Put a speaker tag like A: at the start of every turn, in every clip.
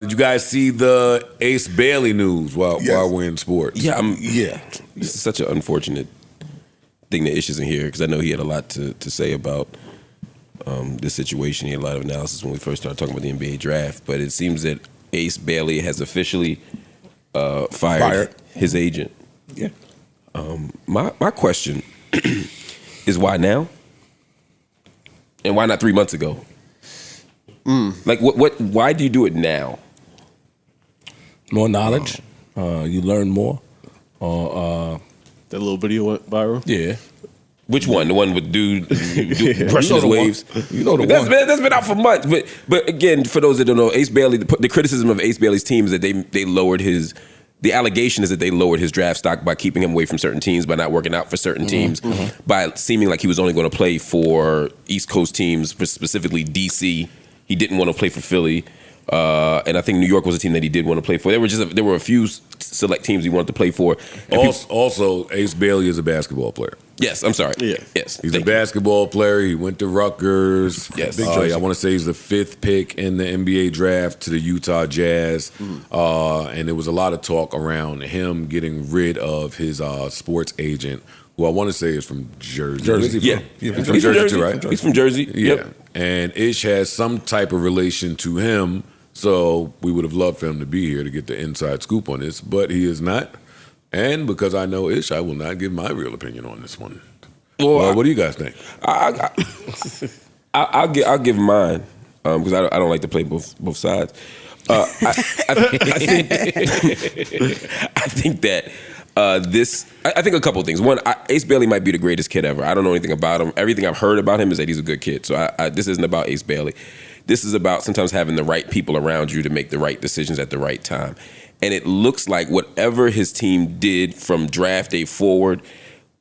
A: Did you guys see the Ace Bailey news while we're in sports?
B: Yeah,
C: This is such an unfortunate thing that Ish isn't here because I know he had a lot to say about this situation. He had a lot of analysis when we first started talking about the NBA draft. But it seems that Ace Bailey has officially fired his agent.
B: Yeah.
C: My question is why now? And why not 3 months ago? Like, why do you do it now?
B: More knowledge. You learn more. That
D: little video went viral?
B: Yeah.
C: Which one? The one with dude brushing his waves?
B: You know the
C: that's
B: one.
C: That's been out for months. But again, for those that don't know, Ace Bailey, the criticism of Ace Bailey's team is that they lowered his. The allegation is that they lowered his draft stock by keeping him away from certain teams, by not working out for certain teams, by seeming like he was only going to play for East Coast teams, specifically DC. He didn't want to play for Philly. And I think New York was a team that he did want to play for. There were a few select teams he wanted to play for.
A: Also, Ace Bailey is a basketball player.
C: Yes, I'm sorry.
D: Yeah.
C: Yes,
A: he's a basketball player. He went to Rutgers.
C: Yes,
A: I want to say he's the 5th pick in the NBA draft to the Utah Jazz. And there was a lot of talk around him getting rid of his sports agent, who I want to say is from Jersey.
B: Jersey.
A: He's from Jersey too, right?
C: He's from Jersey.
A: Yeah.
C: Yep.
A: And Ish has some type of relation to him, so we would have loved for him to be here to get the inside scoop on this, but he is not. And because I know Ish, I will not give my real opinion on this one. Well, what do you guys think?
C: I'll give mine because I don't like to play both sides. I think that I think a couple of things. One, Ace Bailey might be the greatest kid ever. I don't know anything about him. Everything I've heard about him is that he's a good kid. So this isn't about Ace Bailey. This is about sometimes having the right people around you to make the right decisions at the right time. And it looks like whatever his team did from draft day forward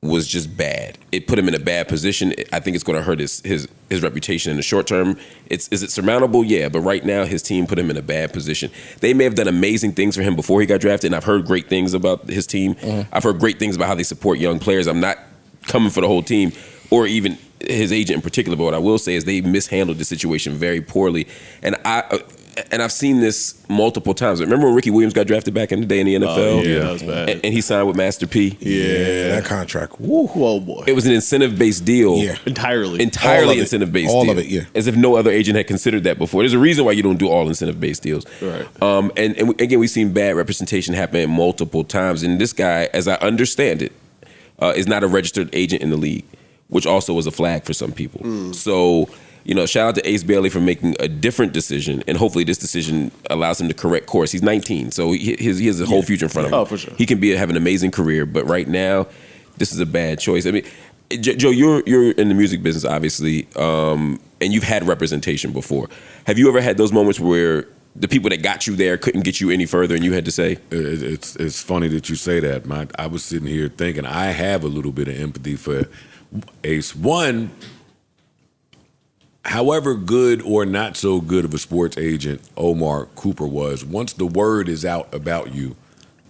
C: was just bad. It put him in a bad position. I think it's going to hurt his reputation in the short term. Is it surmountable? Yeah, but right now his team put him in a bad position. They may have done amazing things for him before he got drafted, and I've heard great things about his team. I've heard great things about how they support young players. I'm not coming for the whole team or even his agent in particular, but what I will say is they mishandled the situation very poorly. And I've seen this multiple times. Remember when Ricky Williams got drafted back in the day in the NFL?
D: Oh, yeah, that was bad.
C: And he signed with Master P?
B: Yeah, that contract.
D: Woo, whoa, boy.
C: It was an incentive-based deal.
B: Yeah.
D: Entirely
C: Incentive-based deal.
B: All of it, yeah.
C: As if no other agent had considered that before. There's a reason why you don't do all incentive-based deals.
D: Right.
C: And again, we've seen bad representation happen multiple times. And this guy, as I understand it, is not a registered agent in the league, which also was a flag for some people. So, shout out to Ace Bailey for making a different decision, and hopefully this decision allows him to correct course. He's 19, so he has a whole future in front of him.
D: Oh, for sure.
C: He can have an amazing career, but right now, this is a bad choice. I mean, Joe, you're in the music business, obviously, and you've had representation before. Have you ever had those moments where the people that got you there couldn't get you any further and you had to say?
A: It's funny that you say that. I was sitting here thinking I have a little bit of empathy for Ace. One, however good or not so good of a sports agent Omar Cooper was, once the word is out about you,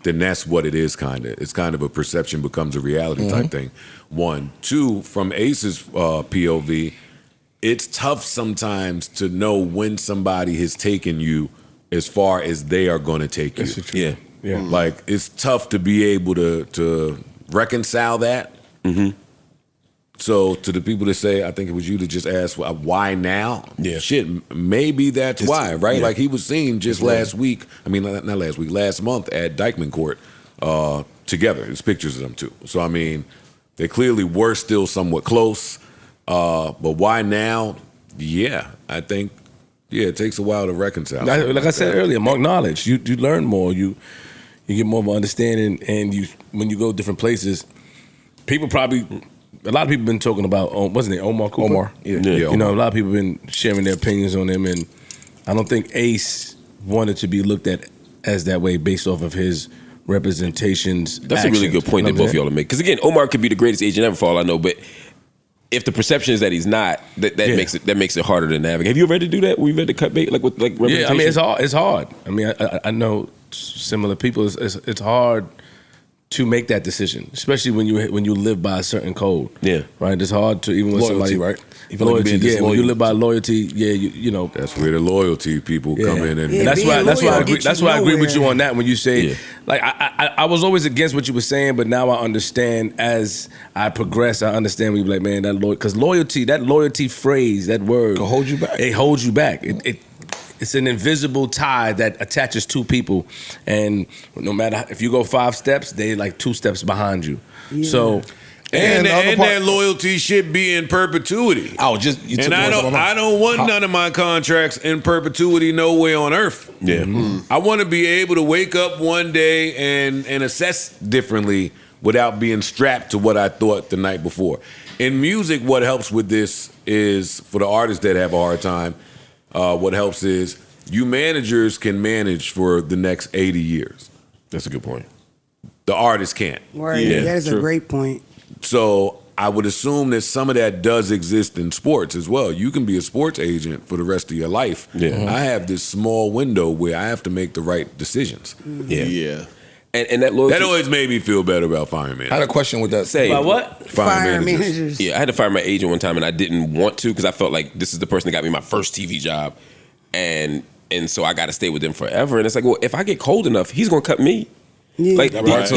A: then that's what it is, kind of. It's kind of a perception becomes a reality type thing. One. Two, from Ace's POV, it's tough sometimes to know when somebody has taken you as far as they are going to take you.
C: Yeah.
A: Like, it's tough to be able to reconcile that. So to the people that say, I think it was you that just asked, why now?
B: Yeah.
A: Shit, maybe that's why, right?
B: Yeah.
A: Like he was seen just last week, not last week, last month at Dyckman Court together. There's pictures of them too. So, I mean, they clearly were still somewhat close. But why now? Yeah, I think, it takes a while to reconcile.
B: Like I said earlier, more knowledge. You learn more. You get more of an understanding, and when you go different places, people probably... A lot of people been talking about, wasn't it Omar Cooper?
A: Omar, yeah.
B: A lot of people been sharing their opinions on him, and I don't think Ace wanted to be looked at as that way based off of his representations.
C: That's a really good point that both of y'all are making. Because again, Omar could be the greatest agent ever for all I know, but if the perception is that he's not, that makes it harder to navigate. Have you ever had to do that? Where you've had to cut bait with representation?
B: Yeah, I mean it's hard. I mean I know similar people. It's hard to make that decision, especially when you live by a certain code.
C: Yeah.
B: Right. It's hard to even with
E: Loyalty,
B: somebody,
E: right? You feel like
B: Loyalty.
E: being
B: Yeah. When you
E: disloyal.
B: live by loyalty, yeah. You know.
A: That's where the loyalty people come in and
F: Yeah,
B: That's
F: being
B: why. That's why.
F: loyal
B: I agree,
F: gets
B: that's
F: you
B: why I agree with you
F: nowhere.
B: on that when you say,
C: Yeah.
B: like, I was always against what you were saying, but now I understand as I progress. I understand when you're like, man, that because loyalty, that loyalty phrase, that word,
E: Can hold you back.
B: It holds you back. It's an invisible tie that attaches two people, and no matter if you go 5 steps, they like 2 steps behind you. So.
A: And
E: the other part-
A: that loyalty should be in perpetuity.
E: I was just you took
A: And
E: the words out of my
A: I
E: mouth.
A: don't want none of my contracts in perpetuity nowhere on earth.
C: Yeah.
A: I want to be able to wake up one day and assess differently without being strapped to what I thought the night before. In music, what helps with this is, for the artists that have a hard time, what helps is you managers can manage for the next 80 years.
C: That's a good point.
A: The artists can't.
F: Right.
D: Yeah,
F: That is a
D: true.
F: great point.
A: So I would assume that some of that does exist in sports as well. You can be a sports agent for the rest of your life.
C: Yeah.
A: I have this small window where I have to make the right decisions.
C: Yeah.
D: Yeah.
C: And that loyalty.
A: That always made me feel better about firing
E: I had
A: man.
E: a question with that.
C: Say
B: By what?
F: Fire managers.
C: Yeah, I had to fire my agent one time, and I didn't want to because I felt like this is the person that got me my first TV job, and so I got to stay with them forever. And it's like, well, if I get cold enough, he's gonna cut me.
F: Yeah.
C: Like
E: Right.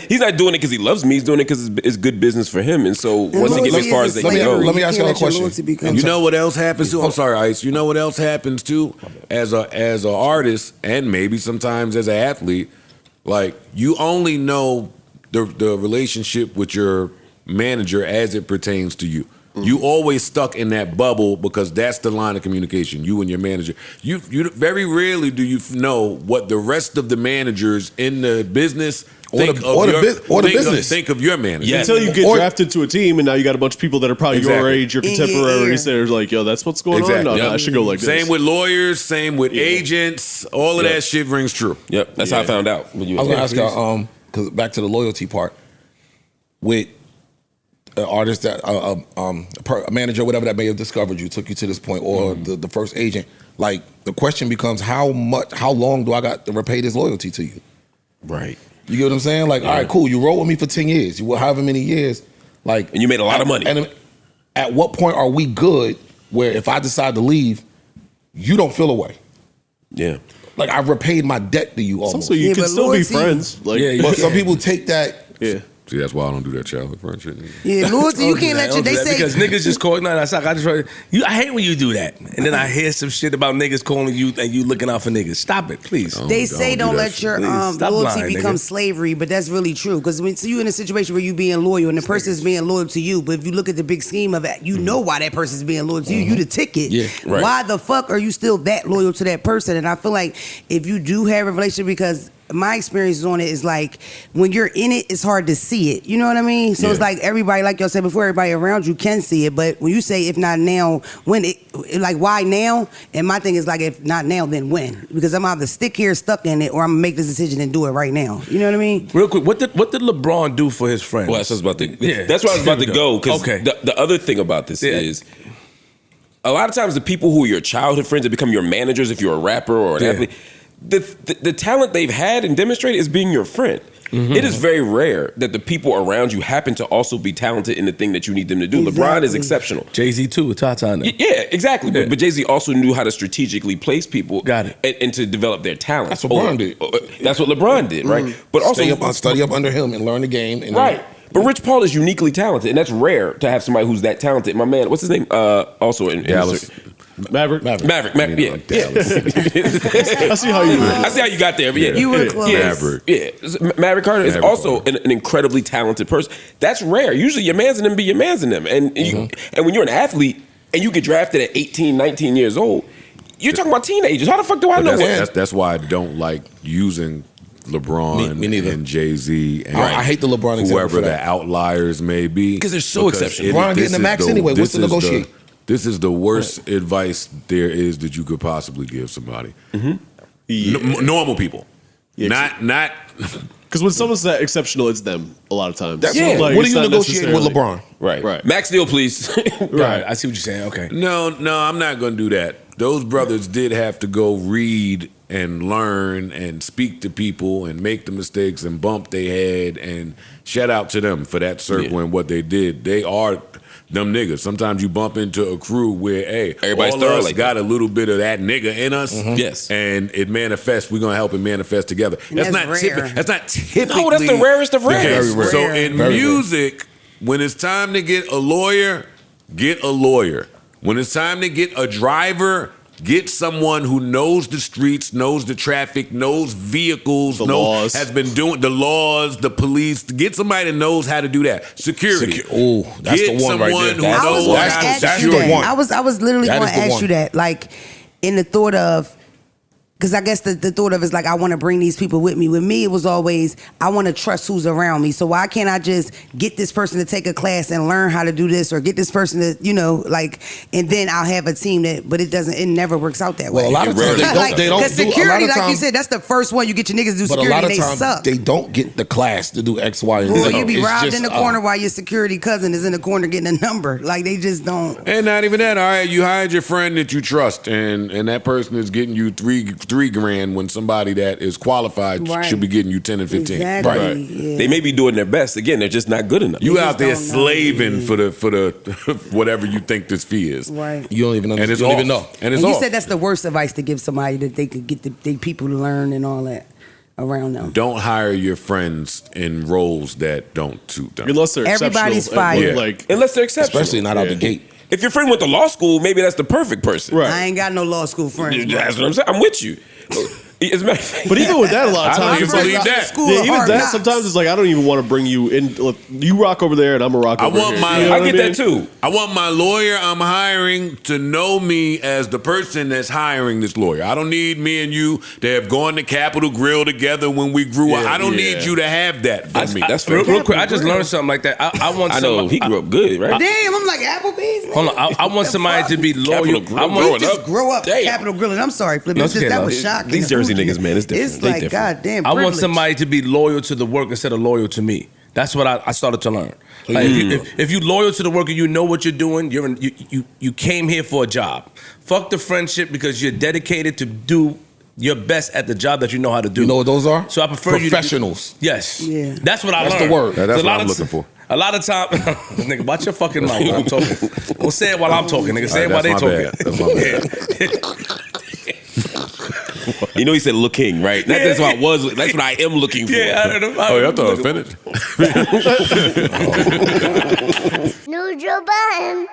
C: he's not doing it because he loves me. He's doing it because it's good business for him. And so once he gets as far as they
E: Let me-
C: go,
E: let me ask you a question.
A: You know what else happens too? I'm sorry, Ice. You know what else happens too? As a artist and maybe sometimes as an athlete, like you only know the relationship with your manager as it pertains to you. You always stuck in that bubble because that's the line of communication, you and your manager. You very rarely do you know what the rest of the managers in the business think of
E: business.
A: think of your manager.
C: Yeah.
D: Until you get
E: Or-
D: drafted to a team, and now you got a bunch of people that are probably your
A: Exactly.
D: age, your
F: In your
D: contemporaries.
F: ear.
D: They're like, yo, that's what's going
A: Exactly.
D: on. No,
A: Yep.
D: I should go like
A: Same
D: this.
A: with lawyers, same with agents. All of
C: Yep.
A: that shit rings true.
C: yep, that's how I found out. When you
E: I was gonna
C: yeah,
E: ask y'all, because back to the loyalty part, with an artist that a manager, whatever that may have discovered you, took you to this point, or the first agent. Like the question becomes, how long do I got to repay this loyalty to you?
C: right.
E: You get what I'm saying? Like, all right, cool. You rolled with me for 10 years. You were however many years. Like,
C: And you made a lot of money.
E: And at what point are we good where if I decide to leave, you don't feel away?
C: Yeah.
E: Like I've repaid my debt to you almost.
D: Also, you
F: Yeah,
D: can
F: but
D: still be
F: loyalty-
D: friends. Like,
B: Yeah,
E: But some people take that.
D: yeah.
A: See, that's why I don't do that childhood friendship.
F: Yeah, loyalty, you
B: Don't do
F: can't
B: that,
F: let you.
B: don't
F: They
B: do that,
F: say
B: because niggas just call. No, that's like I hate when you do that, and then I hear some shit about niggas calling you and you looking out for niggas. Stop it, please.
F: They say
A: don't
F: don't
A: do that
F: let
A: shit.
F: your
B: Please, stop
F: loyalty
B: lying,
F: become
B: nigga.
F: slavery, but that's really true. Because when you in a situation where you being loyal and the person is being loyal to you, but if you look at the big scheme of it, you know why that person's being loyal to you. You the ticket.
E: Yeah,
C: right.
F: Why the fuck are you still that loyal to that person? And I feel like if you do have a relationship, because my experience on it is like when you're in it, it's hard to see it. You know what I mean? So it's like everybody, like y'all said before, everybody around you can see it. But when you say if not now, when like why now? And my thing is like if not now, then when? Because I'm either stick here stuck in it, or I'm gonna make this decision and do it right now. You know what I mean?
B: Real quick, what did LeBron do for his friends?
C: Well, that's what I was about to.
B: Yeah.
C: That's where I was about to
B: There we
C: go.
B: go.
C: Because
B: Okay.
C: the other thing about this
B: Yeah.
C: is, a lot of times the people who are your childhood friends that become your managers, if you're a rapper or an
B: Yeah.
C: athlete, the talent they've had and demonstrated is being your friend. It is very rare that the people around you happen to also be talented in the thing that you need them to do. LeBron is
F: Exactly.
C: exceptional.
B: Jay-Z too with Tata.
C: Yeah, exactly.
B: Yeah.
C: But Jay-Z also knew how to strategically place people
B: Got it.
C: and to develop their talent.
E: That's what LeBron did.
C: That's what LeBron did, right? But also
E: Study up under him and learn the game. And
C: Right. But Rich Paul is uniquely talented, and that's rare to have somebody who's that talented. My man, what's his name? Also in
A: Dallas.
D: Maverick.
C: Maverick, yeah.
D: I see how you
C: I see how you got there. But yeah.
F: You were close.
A: Maverick.
C: Yeah, Maverick Carter is
A: Maverick
C: also
A: Carter.
C: an incredibly talented person. That's rare. Usually your mans in them be your mans in them. And when you're an athlete and you get drafted at 18, 19 years old, you're talking about teenagers. How the fuck do I
A: But
C: know
A: that's,
C: what?
A: that's why I don't like using LeBron
E: Me neither.
A: and Jay-Z and
E: I hate the LeBron example
A: whoever
E: for
A: the
E: that.
A: outliers may be.
C: Because they're so exceptional.
E: LeBron
A: this
E: getting the
A: is
E: max anyway. What's
A: this
E: to
A: is
E: negotiate?
A: This is the worst advice there is that you could possibly give somebody. Normal people.
D: Yeah,
A: Not
D: because when someone's that exceptional, it's them a lot of times.
E: That's
C: Yeah.
E: what
D: Like,
E: are
D: it's
E: you
D: not
E: negotiating with
D: necessarily-
E: LeBron?
C: Right.
D: Right.
C: Max deal, please.
B: Right. I see what you're saying. Okay.
A: No, I'm not going to do that. those brothers did have to go read and learn and speak to people and make the mistakes and bump their head, and shout out to them for that circle and what they did. They are them niggas. Sometimes you bump into a crew where, hey,
C: Everybody's
A: all of us
C: like
A: got a little bit of that nigga in us.
C: Yes.
A: And it manifests. We're gonna help it manifest together. That's not
F: rare.
A: that's not typically
C: No, that's the rarest of
A: the
C: rares.
A: case.
E: Very rare.
A: So in
E: Very rare.
A: music, when it's time to get a lawyer, get a lawyer. When it's time to get a driver, get someone who knows the streets, knows the traffic, knows vehicles,
D: laws.
A: has been doing the laws, the police. Get somebody that knows how to do that. Security.
E: Oh, that's
A: Get
E: the one right
A: someone
E: there.
A: who
F: I was
A: knows
F: going to
A: how to
F: ask
E: that's
F: you
E: the
F: that.
E: one.
F: I was literally
E: That
F: going
E: is
F: to
E: the
F: ask
E: one.
F: you that. Like, in the thought of, because I guess the thought of is like, I want to bring these people with me. With me, it was always, I want to trust who's around me. So why can't I just get this person to take a class and learn how to do this, or get this person to, like, and then I'll have a team that, but it never works out that way.
E: Well, a lot of times they don't
F: Because
E: do. A lot
F: security,
E: of
F: like you
E: times,
F: said, that's the first one you get your niggas to do
E: but a
F: security,
E: lot
F: and
E: of
F: they
E: times
F: suck.
E: they don't get the class to do X, Y, and
F: Or
E: Z.
F: you be
E: It's
F: robbed
E: just,
F: in the corner while your security cousin is in the corner getting a number. Like, they just don't.
A: And not even that. All right, you hired your friend that you trust, and that person is getting you three grand when somebody that is qualified
F: Right.
A: should be getting you 10 and 15.
F: Exactly.
E: Right.
F: Yeah.
C: They may be doing their best. Again, they're just not good enough.
A: You
F: They
A: out
F: just
A: there
F: don't know.
A: slaving for the whatever you think this fee is.
F: Right.
E: You don't even
A: And
E: understand.
A: it's
E: You don't
A: off.
E: even know.
A: And it's
F: And you
A: off.
F: said that's the worst advice to give somebody, that they could get the people to learn and all that around them.
A: Don't hire your friends in roles that don't suit them.
D: Unless they're
F: Everybody's
D: exceptional.
F: fired.
A: Yeah.
D: Like,
C: Unless they're exceptional.
E: Especially not out the gate.
C: If your friend went to law school, maybe that's the perfect person.
D: right.
F: I ain't got no law school friends.
C: That's what I'm saying. I'm with you. As a matter of fact,
D: But even with that, a lot of
A: I don't
D: times,
A: even
D: it's like,
A: believe that.
F: School
D: yeah,
F: of
D: even
F: hard
D: that,
F: knocks.
D: sometimes it's like, I don't even want to bring you in. Look, you rock over there and I'm a rock
A: I
D: over
A: want
D: here.
A: my-
D: You know
C: I
D: what
C: get
D: mean?
C: that too.
A: I want my lawyer I'm hiring to know me as the person that's hiring this lawyer. I don't need me and you to have gone to Capitol Grill together when we grew up.
D: Yeah,
A: I don't
D: yeah.
A: need you to have that for me.
C: That's fair.
B: Real quick, I just learned something like that. I want
C: I know
B: somebody.
C: he grew up good, right?
F: Damn, I'm like Applebee's.
B: Hold on, I want somebody to be loyal.
C: Capitol Grill
B: I
C: growing
B: want,
F: Just
C: up.
F: grow up
C: Damn.
F: Capitol Grilling. I'm sorry, Flip.
B: No,
F: It's
B: it's
F: just,
B: okay,
F: that
B: love.
F: was shocking.
C: These
F: The
C: Jersey
F: food
C: niggas, man, it's different.
F: It's
C: They
F: like,
C: different.
F: goddamn.
B: I want
F: privilege.
B: somebody to be loyal to the work instead of loyal to me. That's what I started to learn. Like if you loyal to the work and you know what you're doing, you came here for a job. Fuck the friendship, because you're dedicated to do your best at the job that you know how to do.
E: You know what those are?
B: So I prefer
E: Professionals.
B: Yes.
F: Yeah.
B: That's what I
E: That's
B: learned.
E: the word.
A: Yeah, that's
B: A
A: what
B: lot
A: I'm
B: of
A: looking for.
B: A lot of time, nigga, watch your fucking mouth when I'm talking. Don't say it while I'm talking, nigga. Say it while
A: That's
B: they
A: my
B: talking.
A: bad. That's my bad.
C: You know he said looking, right? That's what I was. That's what I am looking for.
B: Yeah, I don't know.
A: Oh, yeah, I thought I was finished.
G: Neutral Budden.